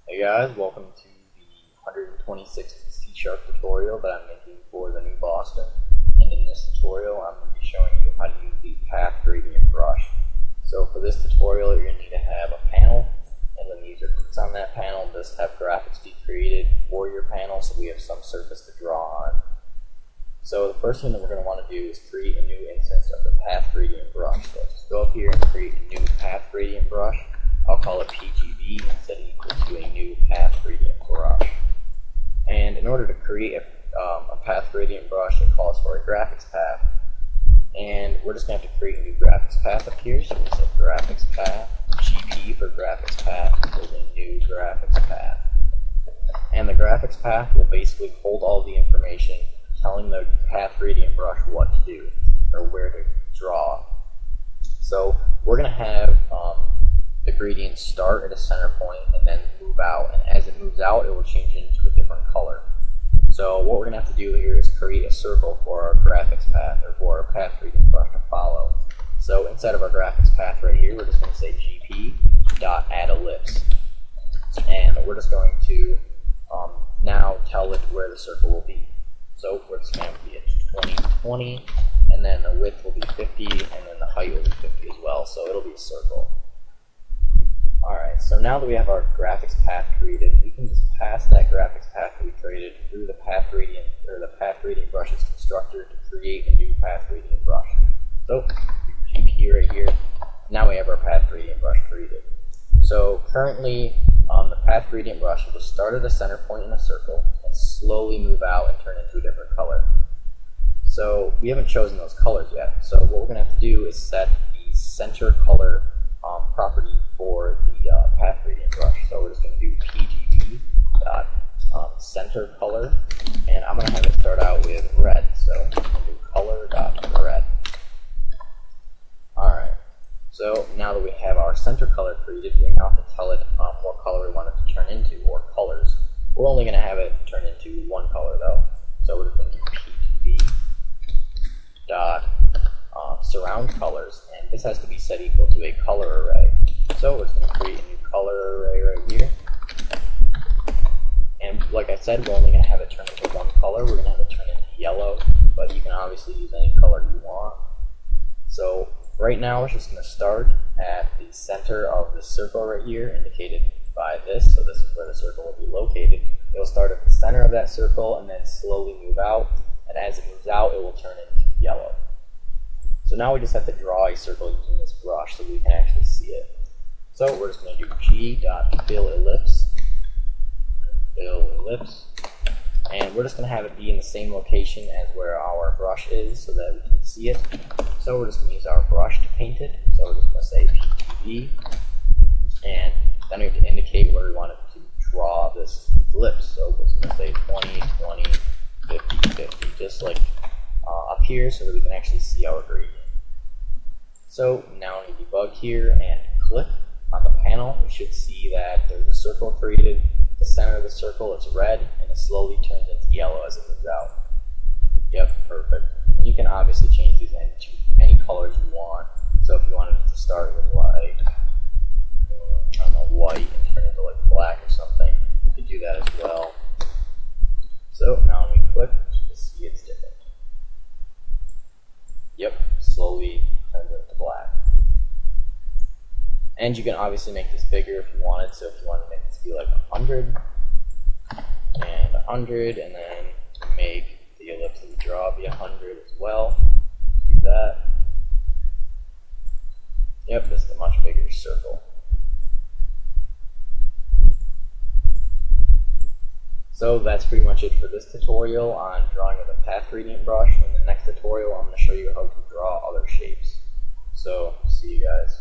Hey guys, welcome to the 126th C# tutorial that I'm making for the new Boston. And in this tutorial, I'm going to be showing you how to use the PathGradientBrush. So for this tutorial, you're going to need to have a panel, and when the user clicks on that panel, just have graphics be created for your panel so we have some surface to draw on. So the first thing that we're going to want to do is create a new instance of the PathGradientBrush. So just go up here and create a new PathGradientBrush. I'll call it PGB and set it equal to a new PathGradientBrush. And in order to create a PathGradientBrush, it calls for a graphics path. And we're just going to have to create a new graphics path up here. So we say graphics path, GP for graphics path, equals a new graphics path. And the graphics path will basically hold all the information telling the PathGradientBrush what to do or where to draw. So we're going to have the gradient start at a center point and then move out, and as it moves out it will change into a different color. So what we're going to have to do here is create a circle for our graphics path, or for our PathGradientBrush to follow. So inside of our graphics path right here, we're just going to say gp.addEllipse, and we're just going to now tell it where the circle will be. So we're just going to be at 20, and then the width will be 50, and then the height will be 50 as well, so it'll be a circle. Alright, so now that we have our graphics path created, we can just pass that graphics path that we created through the PathGradientBrush's constructor to create a new PathGradientBrush. So, GP right here, now we have our PathGradientBrush created. So currently, the PathGradientBrush will just start at a center point in a circle and slowly move out and turn into a different color. So we haven't chosen those colors yet, so what we're going to have to do is set the center color property for the PathGradientBrush. So we're just going to do pgb.centerColor, and I'm going to have it start out with red. So I'm going to do color.red. Alright, so now that we have our center color created, we now have to tell it what color we want it to turn into, or colors. We're only going to have it turn into one color though. So we're just going to do pgb.surround colors, and this has to be set equal to a color array. So we're just going to create a new color array right here. And like I said, we're only going to have it turn into one color. We're going to have it turn into yellow, but you can obviously use any color you want. So right now it's just going to start at the center of the circle right here, indicated by this. So this is where the circle will be located. It will start at the center of that circle and then slowly move out. And as it moves out, it will turn into yellow. So now we just have to draw a circle using this brush so we can actually see it. So we're just going to do g.fillEllipse, and we're just going to have it be in the same location as where our brush is so that we can see it. So we're just going to use our brush to paint it. So we're just going to say pgb, and then we have to indicate where we want it to draw this ellipse. So we're just going to say 20, 20, 50, 50, just like up here so that we can actually see our gradient. So now when we debug here and click on the panel, we should see that there's a circle created. At the center of the circle it's red, and it slowly turns into yellow as it moves out. Yep, perfect. And you can obviously change these into any colors you want. So if you wanted it to start with like, I don't know, white and turn into like black or something, you could do that as well. So now when we click, you can see it's different. Yep, slowly turns into black. And you can obviously make this bigger if you wanted. So if you want to make this be like 100 and 100, and then make the ellipse that we draw be 100 as well, do that. Yep, just a much bigger circle. So that's pretty much it for this tutorial on drawing with a PathGradientBrush. In the next tutorial, I'm going to show you how to draw other shapes. So, see you guys.